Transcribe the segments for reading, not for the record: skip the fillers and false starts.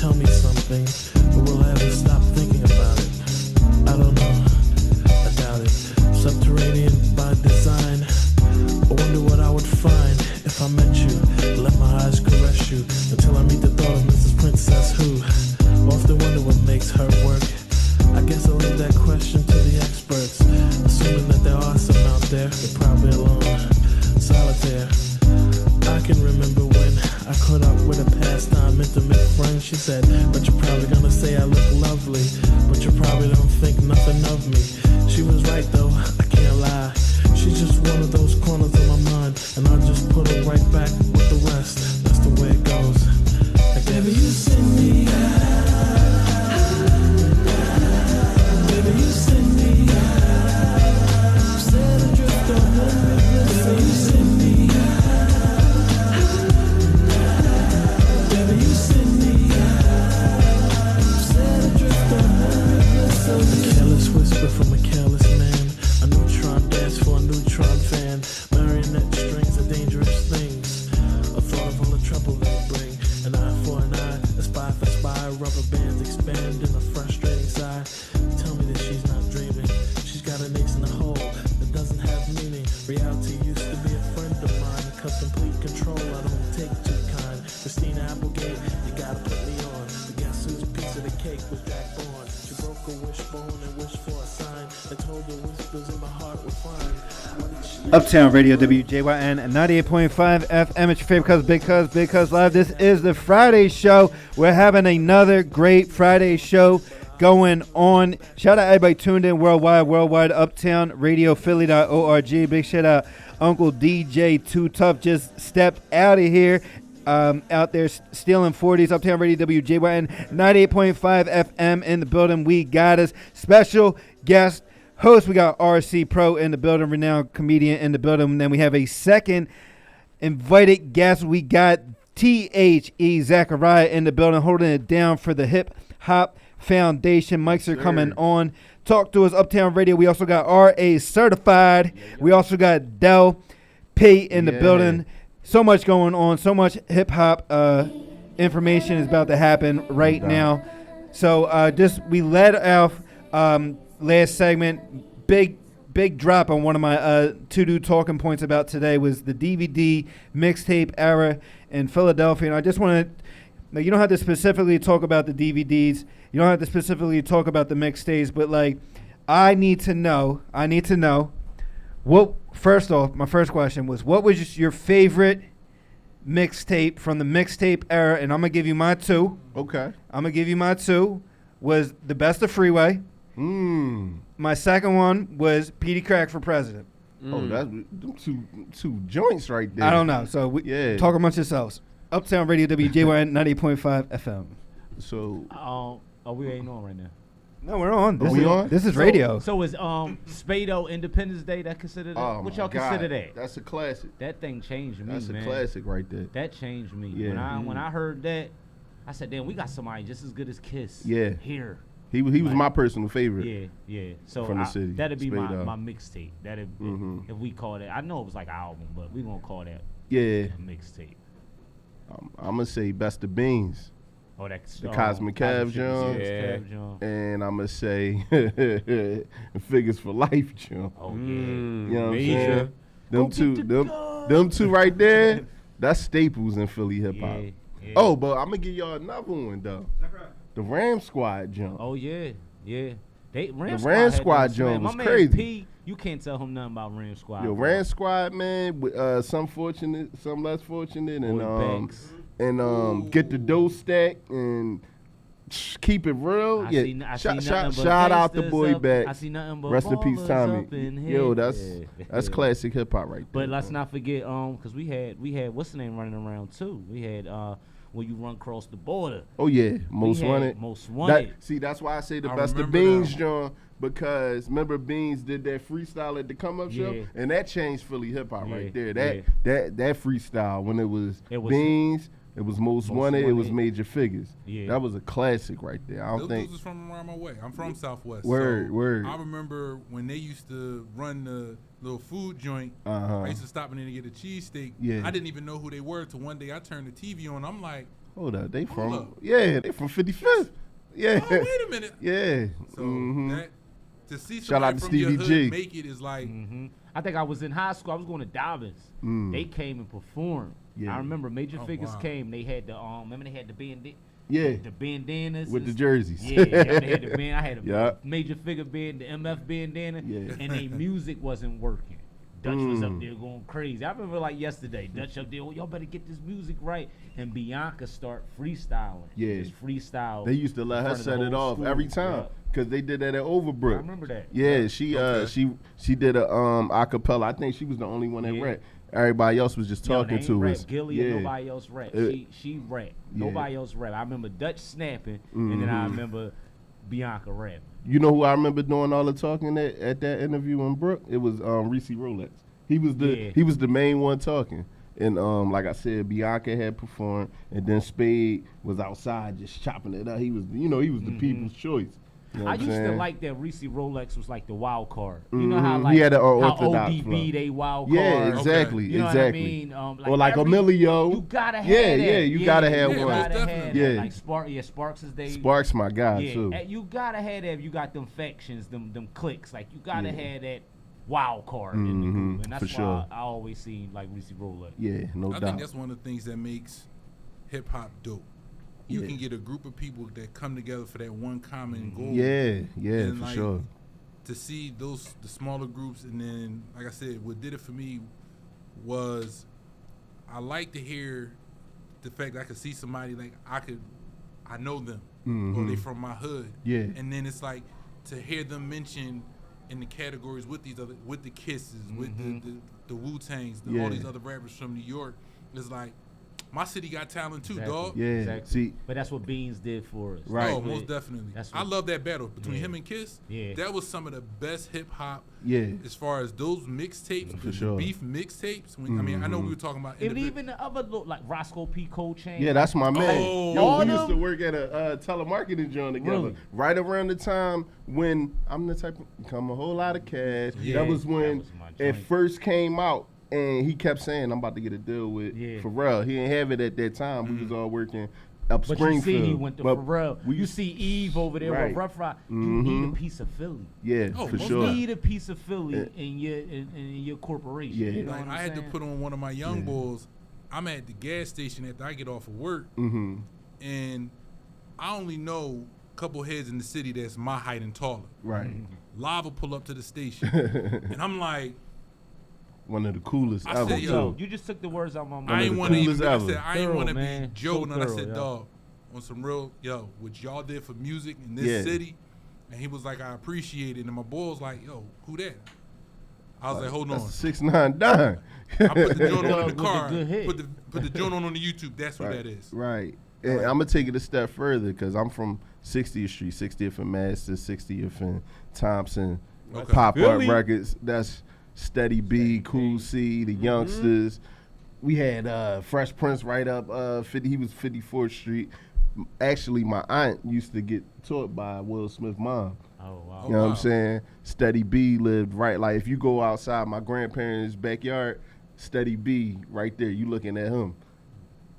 tell me something, but will I ever stop thinking about it? I don't know, I doubt it. Subterranean by design. I wonder what I would find if I met you. Let my eyes caress you until I meet the thought of Mrs. Princess who often wonder what makes her work. I guess I'll leave that question to the experts, assuming that there are some out there. They're probably alone, solitaire. I can remember when I caught up with a pastime intimate friend. She said, but you're probably gonna say I look lovely, but you probably don't think nothing of me. She was right though, I can't lie. She's just one of those corners of my mind, and I'll just put her right back with the rest. That's the way it goes. I guess. Baby, you send me out. Baby, you send me out. Set adrift on the river. Baby, you send me out. Baby, you send me out. Set adrift on the river. A careless whisper from a careless man. A neutron dance for a neutron fan. Marionette strings are dangerous things. A thought of all the trouble they bring. An eye for an eye, a spy for spy. Rubber bands expand in a frustrating sigh. Tell me that she's not dreaming. She's got an ace in the hole that doesn't have meaning. Reality used to be a friend of mine. Cause complete control I don't take too kind. Christina Applegate, you gotta put me on. But guess whose piece of the cake was Jack Bourne? She broke a wishbone and wished for a sign. I told her whispers in my heart were fine. Uptown Radio, WJYN 98.5 FM. It's your favorite Big Cuz Live. This is the Friday show. We're having another great Friday show going on. Shout out everybody tuned in worldwide, Uptown Radio, Philly.org. Big shout out Uncle DJ Too Tough just stepped out of here. Out there stealing 40s. Uptown Radio, WJYN 98.5 FM in the building. We got us special guest host. We got RC Pro in the building, renowned comedian in the building. And then we have a second invited guest. We got THE Zachariah in the building, holding it down for the Hip Hop Foundation. Mics are coming on. Talk to us, Uptown Radio. We also got RA Certified. We also got Del P in the building. So much going on. So much hip hop information is about to happen right now. So we led off last segment. Big drop on one of my to-do talking points about today was the DVD mixtape era in Philadelphia. And I just want to, you don't have to specifically talk about the DVDs. You don't have to specifically talk about the mixtapes, but like, I need to know what, first off, my first question was, what was your favorite mixtape from the mixtape era? And I'm going to give you my two. Okay. I'm going to give you my two. Was The Best of Freeway. My second one was Petey Crack for President. Oh, that's two joints right there. I don't know. So talk amongst yourselves. Uptown Radio, WJYN 90.5 FM. So, are we ain't on right now? No, we're on. This is So, radio. So is Spado Independence Day that considered that? oh What my y'all God, consider that? That's a classic. That thing changed me, That's man. a classic right there. That changed me. Yeah. When I heard that, I said, damn, we got somebody just as good as Kiss. Yeah. Here. He was my personal favorite. Yeah. So From the city. That'd be my Spado. mixtape. That'd if we call that. I know it was like an album, but we gonna call that Yeah. a mixtape. I'm gonna say Best of Beans. Oh, that's The Cosmic Cab Jones. Yeah. And I'm gonna say Figures for Life, Joe. Oh yeah. You know what I'm Major. saying? Them two right there, that's staples in Philly hip hop. Yeah. Oh, but I'm gonna give y'all another one though. The Ram Squad jump. Oh yeah. Ram Ram had Squad them, joint man. was My man crazy. P, you can't tell him nothing about Ram Squad. Yo, bro. Ram Squad, man, with some fortunate, some less fortunate, and Banks. Get the dough stack and keep it real. I Yeah, see nothing but shout out the gangsters boy up. back. I see nothing but Rest in peace, ballers Tommy. up in Yo, here. that's classic hip hop right there. But let's not forget, because we had what's the name running around too. We had when you run across the border. Oh yeah, Most We had Wanted. Most Wanted. That's why I say the I Best of remember Beans, that. John, because remember Beans did that freestyle at the Come Up Yeah. show, and that changed Philly hip hop Yeah, right there. yeah. That freestyle when it was Beans, it was Most Most Wanted, it was Wanted. Major Figures. Yeah. That was a classic right there. I don't Those think. dudes is from around my way. I'm from Southwest. Word, so word. I remember when they used to run the little food joint. Uh-huh. I used to stop in there to get a cheesesteak. Yeah. I didn't even know who they were till one day I turned the TV on. I'm like, Hold up, they from up. they from 55th. Yeah. Oh, wait a minute. Yeah. So that to see Shout out somebody to from your Stevie hood G. make it is like I think I was in high school. I was going to Dobbins. They came and performed. Yeah. I remember Major Oh, Figures wow. came. They had the remember they had the Yeah. the bandanas With the jerseys. Yeah, they had the band. I had a Yeah. Major Figure band, the MF bandana, Yeah. and their music wasn't working. Dutch was up there going crazy. I remember like yesterday, Dutch up there, y'all better get this music right. And Bianca start freestyling. Yeah. Just freestyle. They used to let in her front of the set it whole off school. every time Yeah. because they did that at Overbrook. I remember that. Yeah, she Okay. she did a acapella. I think she was the only one that Yeah. rapped. Everybody else was just Yo, talking they to ain't us. rap. Gilly and nobody else rap. She rap. Yeah. Nobody else rap. I remember Dutch snapping, and then I remember Bianca rapping. You know who I remember doing all the talking at that interview in Brook? It was Reese Rolex. He was the main one talking. And like I said, Bianca had performed, and then Spade was outside just chopping it up. He was the people's choice. You know I what I'm used to saying? like that Reese Rolex was like the wild card. You know how like He had an how unorthodox ODB flow. they wild Yeah, card. exactly, You know exactly. what I mean? Or like Emilio. You gotta have Yeah, that. yeah, you gotta have Yeah, one. most Gotta have definitely. that. Yeah. Like Sparks is they. Sparks, my guy Yeah, too. you gotta have that. You got them factions, them cliques. Like you gotta Yeah. have that wild card in the group, and that's for why sure. I always seen like Reese Rolex. Yeah, no I doubt. think that's one of the things that makes hip hop dope. You Yeah. can get a group of people that come together for that one common goal. Yeah, And, for like, sure. To see the smaller groups, and then like I said, what did it for me was I like to hear the fact that I could see somebody like I know them or they from my hood. Yeah. And then it's like to hear them mentioned in the categories with the Kisses, with the Wu-Tangs, all these Yeah. other rappers from New York. It's like my city got talent too, Exactly. dog. Yeah, Exactly. see, But that's what Beans did for us. Right. Oh, That's most what- definitely. that's I what- love that battle between Yeah. him and Kiss. Yeah. That was some of the best hip hop yeah, as far as those mixtapes, For the sure. beef mixtapes. I mean, I know we were talking about And individ- even the other look like Roscoe P. Cold Chain. yeah, that's my man. Oh. Yo, All we them- used to work at a telemarketing joint together. Really? Right around the time when I'm the type of come a whole lot of cash. Yeah. That was when That was my it joint. first came out, and he kept saying, "I'm about to get a deal with Yeah. Pharrell." He didn't have it at that time. We was all working up But Springfield. you see, he went to But Pharrell. we- You see Eve over there Right. with Rough Ride. You need a piece of Philly. Yeah, Oh, for most sure. You need a piece of Philly in your corporation. Yeah. You know like what I'm I had to saying? put on one of my young boys. I'm at the gas station after I get off of work, and I only know a couple heads in the city that's my height and taller. Right. Lava pull up to the station, and I'm like, One of the coolest I ever. said, too. Yo, you just took the words out of my mouth. I of ain't the want to even. coolest I ever. said I ain't Thorough, want to man. be Joe, So and I thorough, said, yeah. dog, on some real, what y'all did for music in this Yeah. city, and he was like, I appreciate it, and my boy was like, yo, who that? I was like, hold on. That's 6ix9ine Dime. I put the joint on in Dog the with the car. good hit. Put the joint on the YouTube. That's what that is. Right. And I'm gonna take it a step further because I'm from 60th Street, 60th and Master, 60th and Thompson, Okay. Pop Art Philly. Records. That's Steady B, Cool C, the Youngsters. We had Fresh Prince right up. He was 54th Street. Actually, my aunt used to get taught by Will Smith's mom. Oh, wow. You know what wow. I'm saying? Steady B lived right. Like if you go outside my grandparents' backyard, Steady B right there. You looking at him.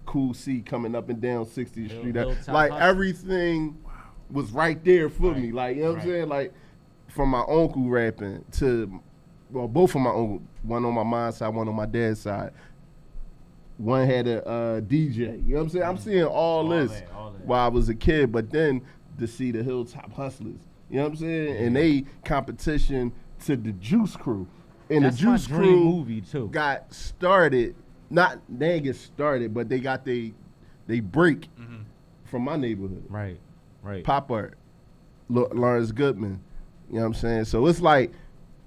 Cool C coming up and down 60th Street. Hilltop Like Hustle. everything was right there for me. Right, Like you know what I'm right. saying? Like from my uncle rapping to both of my uncle, one on my mom's side, one on my dad's side. One had a DJ. You know what I'm saying? I'm seeing all this that. while I was a kid, but then to see the Hilltop Hustlers. You know what I'm saying? And they competition to the Juice Crew. And That's the my Juice dream Crew movie, too. got started. They didn't get started, but they got they break from my neighborhood. Right, right. Pop Art, Lawrence Goodman. You know what I'm saying? So it's like,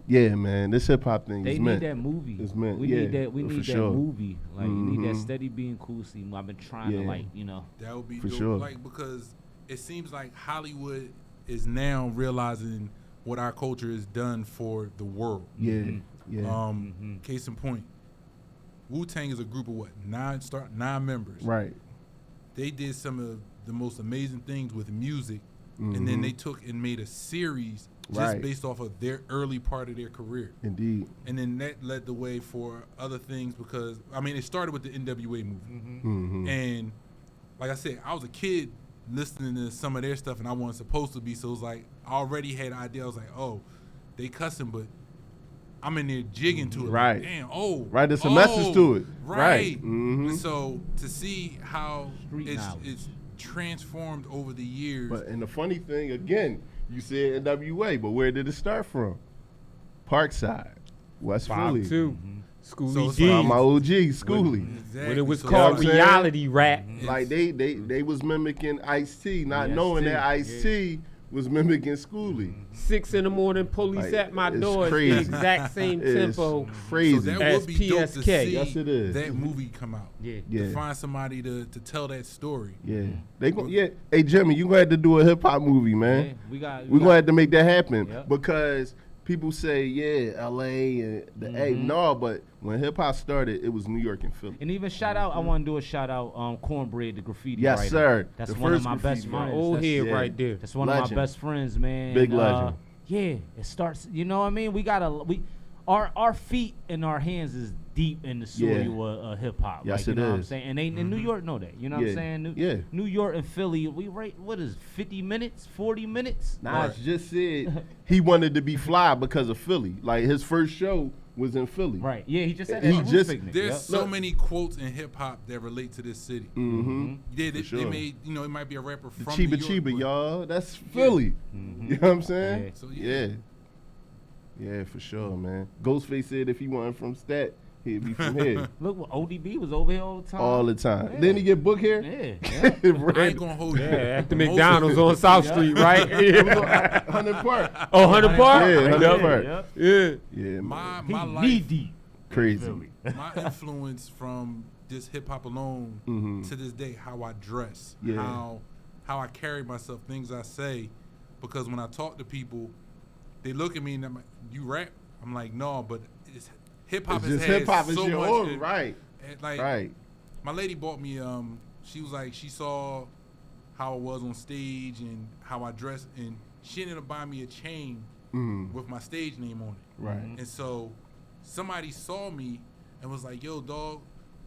yeah, man, this hip hop thing They is need meant. that movie. It's meant, We yeah, need that. We for need that sure. movie. Like you need that Mhm. Steady Being Cool scene. I've been trying to Yeah. That would be For dope. sure. Like because it seems like Hollywood is now realizing what our culture has done for the world. Yeah, yeah. Case in point, Wu-Tang is a group of what? Nine members. Right. They did some of the most amazing things with music, and then they took and made a series just Right. based off of their early part of their career. Indeed. And then that led the way for other things because, I mean, it started with the NWA movement. Mm-hmm. And like I said, I was a kid listening to some of their stuff, and I wasn't supposed to be. So it was like I already had an idea. I was like, oh, they cussing, but I'm in there jigging to it. Right. Like, damn. Oh. Right, there's a message to it. Right. Right. Mhm. And so to see how Street knowledge. it's transformed over the years. But and the funny thing, again, you said NWA, but where did it start from? Parkside, West Philly. 5-2. So Schoolie it's D. My OG, Schoolie. Exactly. When it was So called what I'm saying? reality rap. Like they was mimicking Ice-T, not Yes, knowing T. that Ice-T was mimicking Schoolie. 6 in the morning, police Like, at my it's door. It's the crazy. exact same It's tempo. crazy. So that As would be dope to PSK. see Yes, it is. that movie come out. Yeah. Yeah. To find somebody to tell that story. Yeah, they go. Yeah, hey Jimmy, you gonna have to do a hip hop movie, Yeah, man. we got. We gonna have to make that happen Yep. because people say, yeah, L.A. and the hey, no, but when hip hop started, it was New York and Philly. And even shout out, I want to do a shout out, Cornbread, the graffiti Yes, writer. sir. That's The one of first my graffiti best writer. friends. Old That's- head yeah. right there. That's one Legend. of my best friends, man. Big legend. Yeah, it starts. You know what I mean? Our feet and our hands is deep in the soil of hip hop. Yes, like, you it know what I'm is. saying? And they in New York know that. You know what Yeah. I'm saying? Yeah. New York and Philly, we rate what is 50 minutes, 40 minutes? Nas just said he wanted to be fly because of Philly. Like his first show was in Philly. Right. Yeah, he just said He that. at just- Roof Picnic. There's Yep. so Look. many quotes in hip hop that relate to this city. Mm-hmm. They For sure. made, it might be a rapper The from Chiba New York, Chiba, but- y'all. That's Philly. You know what I'm saying? Yeah. So, Yeah. Yeah, for sure, man. Ghostface said if he wasn't from Stat, he'd be from here Look, ODB was over here all the time. all the time. Yeah. Didn't he get booked here? Yeah. I ain't gonna hold you. Yeah, at the Most of McDonald's it- on South Street, right? Yeah. 100 Park. Oh, 100 Park? Yeah, 100 Yep. Park. Yep. Yeah. Yeah, My man. He life, knee deep. Crazy. my influence from just hip hop alone Mhm. to this day, how I dress, Yeah. how I carry myself, things I say, because when I talk to people, they look at me and they're like, "You rap?" I'm like, "No," but it's hip hop It's has just had hip hop is so your much. own, right? Like Right. my lady bought me. She was like, she saw how I was on stage and how I dressed, and she ended up buying me a chain Mhm. with my stage name on it. Right. And so somebody saw me and was like, "Yo, dog,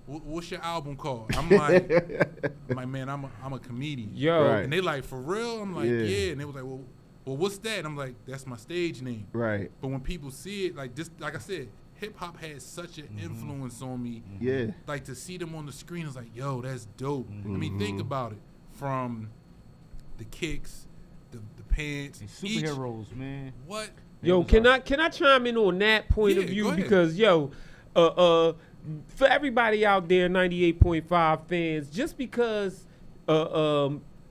what's your album called?" I'm like, man, I'm a comedian. Yo. Right. And they like, "For real?" I'm like, Yeah. yeah. And they was like, well, what's that? I'm like, that's my stage name. Right. But when people see it, like this, like I said, hip hop had such an influence on me. Yeah. Like to see them on the screen, it's like, yo, that's dope. I mean, Mm-hmm. think about it. From the kicks, the pants, And each- superheroes, man. what? Yo, can I chime in on that point Yeah, of view? go ahead. Because for everybody out there, 98.5 fans, just because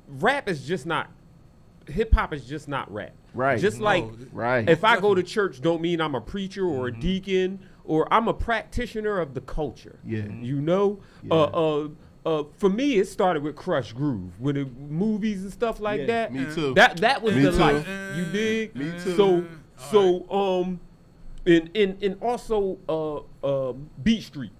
rap is just not hip hop is just not rap. Right. Just No, like Right. if I go to church, don't mean I'm a preacher or a deacon or I'm a practitioner of the culture. Yeah. You know? Yeah. For me, it started with Crush Groove, with the movies and stuff like Yeah, that. me too. That was Me the too. life. You dig? Me too. So and also Beat Street.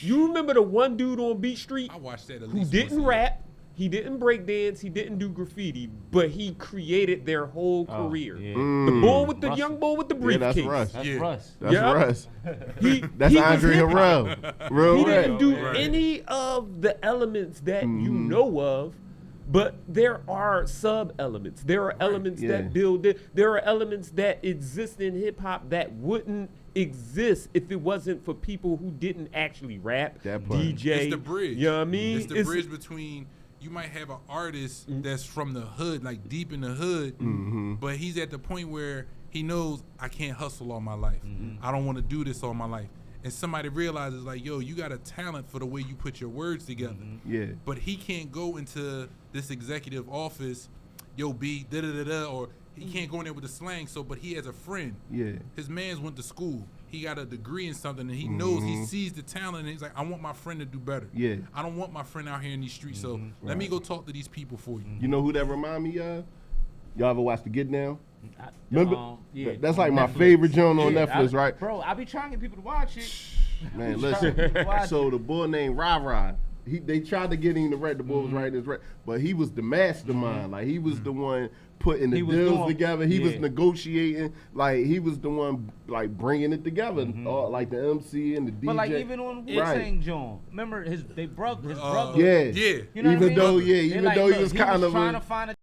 You remember the one dude on Beat Street I watched that at who least didn't once a year. rap, he didn't break dance, he didn't do graffiti, but he created their whole Oh, career. yeah. The bull with the Russell. young bull with the Yeah, briefcase. that's Russ. That's Yeah. Russ. That's Yeah. Russ. He That's was Andre hip-hop. Harrell. Real He rap. didn't do Right. any of the elements that you Mm-hmm. know of, but there are sub elements. There are elements Yeah. that build it. There are elements that exist in hip hop that wouldn't exist if it wasn't for people who didn't actually rap, That part. DJ. It's the bridge. You know what I mean? It's the bridge between you might have an artist that's from the hood, like deep in the hood, but he's at the point where he knows I can't hustle all my life. I don't want to do this all my life. And somebody realizes like, yo, you got a talent for the way you put your words together. Yeah. But he can't go into this executive office, yo, B, da da da da, or he can't go in there with the slang. So, but he has a friend. Yeah. His man's went to school. He got a degree in something, and he knows he sees the talent, and he's like, I want my friend to do better. Yeah. I don't want my friend out here in these streets. So let me go talk to these people for you. You know who that remind me of? Y'all ever watch The Get Down? I- Remember? yeah, That's on like my Netflix. favorite joint on Yeah, Netflix, right? Bro, I be trying to get people to watch it. Man, Watch listen. it. So the boy named Ra Ra, They tried to get him to write. The boy was writing his record, but he was the mastermind. Like he was the one putting the He was deals doing- together. He was yeah. negotiating. Like he was the one like bringing it together. Like the MC and the DJ. But like even on Wu Right. Tang John, remember his brother. Yeah. Yeah. You know what I even mean? though They even like, though he look, was kind of trying to find a